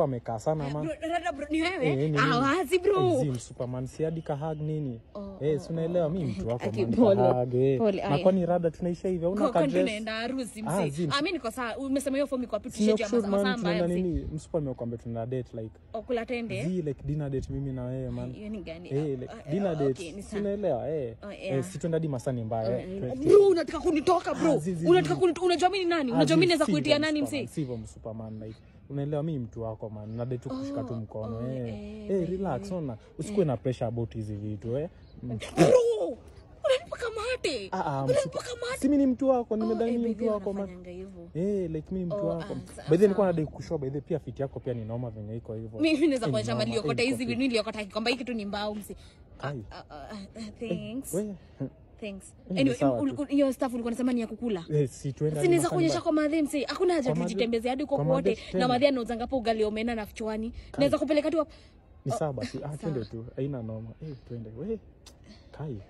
Amekaa sana ama. Rada bro ni wewe? Wazi bro. Zim Superman si hadi kahag nini? Si unaelewa mimi mtu wako pole. Na kwani rada tunaisha hivi una kadress. Tunaenda harusi mzee. Mimi niko sawa. Umesema hiyo form iko wapi tusheje ama mbaya mzee? Nini? Msupa amekwambia tuna date like okula tende. Like dinner date mimi na wewe man. Hiyo ni gani? Like dinner date. Unaelewa si tuenda hadi Masani mbaya. Bro unataka kunitoka bro. Unataka unajua mimi ni nani? Unajua mimi naweza kuitia nani mzee? Sivyo Superman like unaelewa mimi mtu wako man na date kushika tu mkono relax ona usikue na pressure about hizi vitu bro unanipa kamate si mimi ni mtu wako nimedhani ni mtu wako man like mimi mtu wako by the way nilikuwa nadai kushow by the pia fit yako pia ni noma venye iko hivyo mimi naweza kuacha mali yokota hizi vitu niliokota kwamba hiki tu ni mbao msi thanks anyway hiyo stuff ulikuwa unasema ni ya kukula si tuenda sinaweza kuonyesha kwa madhe msi hakuna haja tujitembeze hadi huko wote na madhe anauzanga hapo ugali omena na kichwani naweza kupeleka tu ni sawa basi twende tu haina noma twende kai